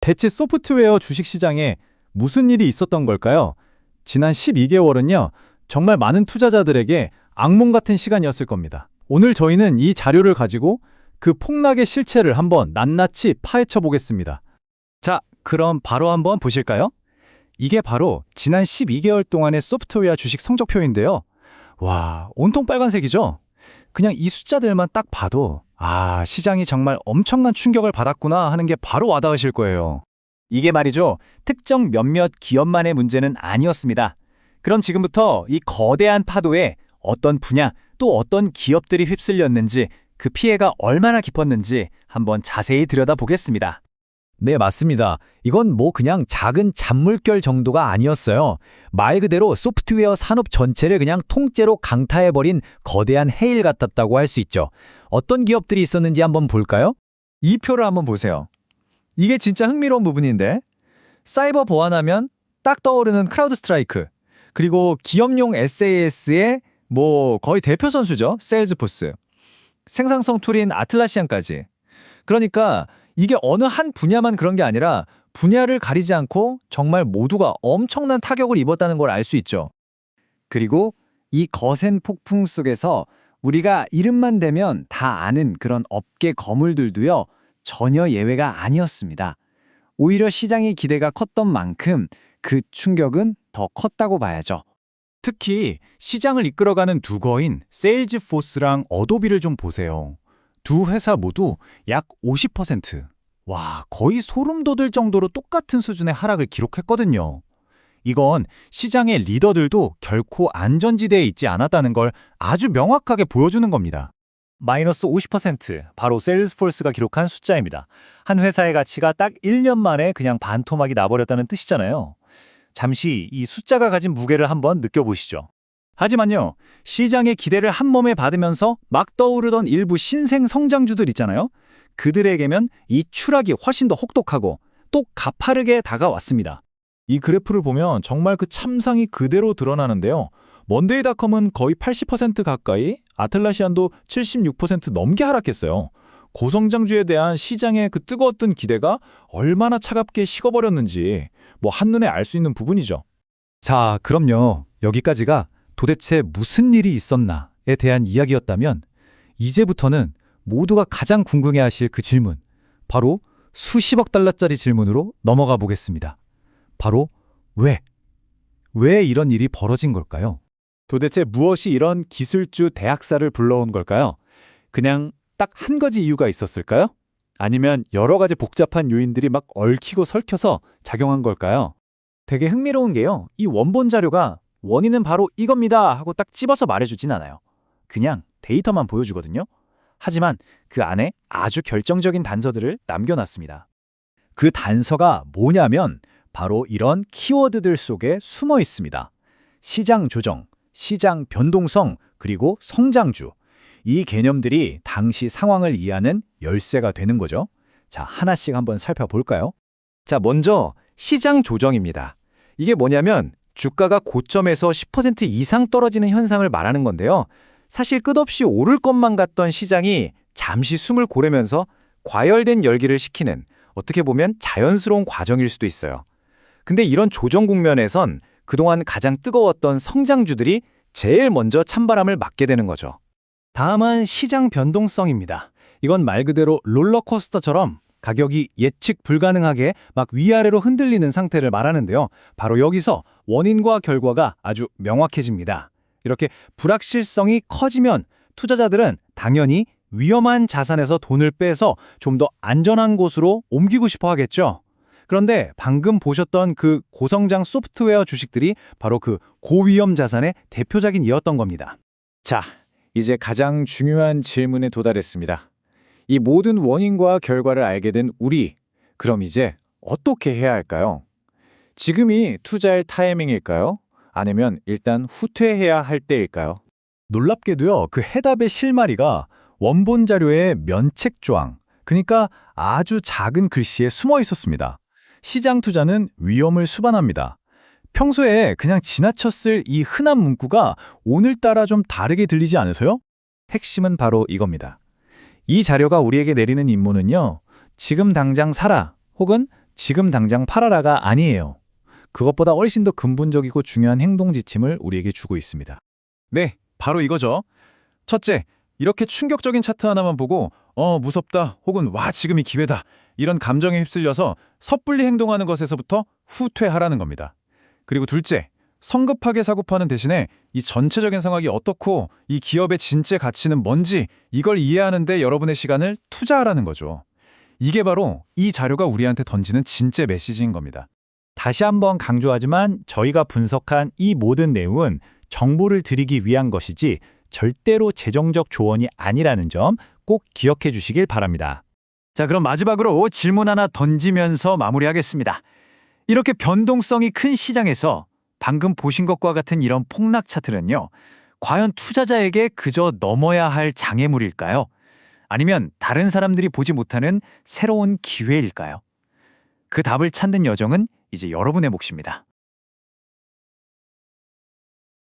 대체 소프트웨어 주식시장에 무슨 일이 있었던 걸까요? 지난 12개월은요, 정말 많은 투자자들에게 악몽 같은 시간이었을 겁니다. 오늘 저희는 이 자료를 가지고 그 폭락의 실체를 한번 낱낱이 파헤쳐 보겠습니다. 자, 그럼 바로 한번 보실까요? 이게 바로 지난 12개월 동안의 소프트웨어 주식 성적표인데요. 와, 온통 빨간색이죠? 그냥 이 숫자들만 딱 봐도 시장이 정말 엄청난 충격을 받았구나 하는 게 바로 와닿으실 거예요. 이게 말이죠. 특정 몇몇 기업만의 문제는 아니었습니다. 그럼 지금부터 이 거대한 파도에 어떤 분야 또 어떤 기업들이 휩쓸렸는지 그 피해가 얼마나 깊었는지 한번 자세히 들여다보겠습니다. 네, 맞습니다. 이건 그냥 작은 잔물결 정도가 아니었어요. 말 그대로 소프트웨어 산업 전체를 그냥 통째로 강타해버린 거대한 해일 같았다고 할 수 있죠. 어떤 기업들이 있었는지 한번 볼까요? 이 표를 한번 보세요. 이게 진짜 흥미로운 부분인데, 사이버 보안하면 딱 떠오르는 크라우드 스트라이크, 그리고 기업용 SaaS의 거의 대표 선수죠. 세일즈포스, 생산성 툴인 아틀라시안까지. 그러니까 이게 어느 한 분야만 그런 게 아니라 분야를 가리지 않고 정말 모두가 엄청난 타격을 입었다는 걸 알 수 있죠. 그리고 이 거센 폭풍 속에서 우리가 이름만 대면 다 아는 그런 업계 거물들도요, 전혀 예외가 아니었습니다. 오히려 시장의 기대가 컸던 만큼 그 충격은 더 컸다고 봐야죠. 특히 시장을 이끌어가는 두 거인 세일즈포스랑 어도비를 좀 보세요. 두 회사 모두 약 50%. 와, 거의 소름 돋을 정도로 똑같은 수준의 하락을 기록했거든요. 이건 시장의 리더들도 결코 안전지대에 있지 않았다는 걸 아주 명확하게 보여주는 겁니다. 마이너스 50%, 바로 세일즈포스가 기록한 숫자입니다. 한 회사의 가치가 딱 1년 만에 그냥 반토막이 나버렸다는 뜻이잖아요. 잠시 이 숫자가 가진 무게를 한번 느껴보시죠. 하지만요, 시장의 기대를 한 몸에 받으면서 막 떠오르던 일부 신생 성장주들 있잖아요. 그들에게면 이 추락이 훨씬 더 혹독하고 또 가파르게 다가왔습니다. 이 그래프를 보면 정말 그 참상이 그대로 드러나는데요. 먼데이닷컴은 거의 80% 가까이, 아틀라시안도 76% 넘게 하락했어요. 고성장주에 대한 시장의 그 뜨거웠던 기대가 얼마나 차갑게 식어버렸는지 한눈에 알 수 있는 부분이죠. 자, 그럼요. 여기까지가 도대체 무슨 일이 있었나에 대한 이야기였다면, 이제부터는 모두가 가장 궁금해하실 그 질문, 바로 수십억 달러짜리 질문으로 넘어가 보겠습니다. 바로 왜? 왜 이런 일이 벌어진 걸까요? 도대체 무엇이 이런 기술주 대학살을 불러온 걸까요? 그냥 딱 한 가지 이유가 있었을까요? 아니면 여러 가지 복잡한 요인들이 막 얽히고 설켜서 작용한 걸까요? 되게 흥미로운 게요. 이 원본 자료가 원인은 바로 이겁니다 하고 딱 집어서 말해주진 않아요. 그냥 데이터만 보여주거든요. 하지만 그 안에 아주 결정적인 단서들을 남겨놨습니다. 그 단서가 뭐냐면 바로 이런 키워드들 속에 숨어 있습니다. 시장 조정, 시장 변동성, 그리고 성장주. 이 개념들이 당시 상황을 이해하는 열쇠가 되는 거죠. 자, 하나씩 한번 살펴볼까요? 자, 먼저 시장 조정입니다. 이게 뭐냐면 주가가 고점에서 10% 이상 떨어지는 현상을 말하는 건데요. 사실 끝없이 오를 것만 같던 시장이 잠시 숨을 고르면서 과열된 열기를 식히는, 어떻게 보면 자연스러운 과정일 수도 있어요. 근데 이런 조정 국면에선 그동안 가장 뜨거웠던 성장주들이 제일 먼저 찬바람을 맞게 되는 거죠. 다음은 시장 변동성입니다. 이건 말 그대로 롤러코스터처럼 가격이 예측 불가능하게 막 위아래로 흔들리는 상태를 말하는데요. 바로 여기서 원인과 결과가 아주 명확해집니다. 이렇게 불확실성이 커지면 투자자들은 당연히 위험한 자산에서 돈을 빼서 좀 더 안전한 곳으로 옮기고 싶어 하겠죠. 그런데 방금 보셨던 그 고성장 소프트웨어 주식들이 바로 그 고위험 자산의 대표작인이었던 겁니다. 자, 이제 가장 중요한 질문에 도달했습니다. 이 모든 원인과 결과를 알게 된 우리, 그럼 이제 어떻게 해야 할까요? 지금이 투자할 타이밍일까요? 아니면 일단 후퇴해야 할 때일까요? 놀랍게도요, 그 해답의 실마리가 원본 자료의 면책 조항, 그러니까 아주 작은 글씨에 숨어 있었습니다. 시장 투자는 위험을 수반합니다. 평소에 그냥 지나쳤을 이 흔한 문구가 오늘따라 좀 다르게 들리지 않으세요? 핵심은 바로 이겁니다. 이 자료가 우리에게 내리는 임무는요, 지금 당장 사라 혹은 지금 당장 팔아라가 아니에요. 그것보다 훨씬 더 근본적이고 중요한 행동 지침을 우리에게 주고 있습니다. 네, 바로 이거죠. 첫째, 이렇게 충격적인 차트 하나만 보고 무섭다 혹은 와 지금이 기회다 이런 감정에 휩쓸려서 섣불리 행동하는 것에서부터 후퇴하라는 겁니다. 그리고 둘째, 성급하게 사고파는 대신에 이 전체적인 상황이 어떻고 이 기업의 진짜 가치는 뭔지 이걸 이해하는 데 여러분의 시간을 투자하라는 거죠. 이게 바로 이 자료가 우리한테 던지는 진짜 메시지인 겁니다. 다시 한번 강조하지만 저희가 분석한 이 모든 내용은 정보를 드리기 위한 것이지 절대로 재정적 조언이 아니라는 점 꼭 기억해 주시길 바랍니다. 자, 그럼 마지막으로 질문 하나 던지면서 마무리하겠습니다. 이렇게 변동성이 큰 시장에서 방금 보신 것과 같은 이런 폭락 차트는요, 과연 투자자에게 그저 넘어야 할 장애물일까요? 아니면 다른 사람들이 보지 못하는 새로운 기회일까요? 그 답을 찾는 여정은 이제 여러분의 몫입니다.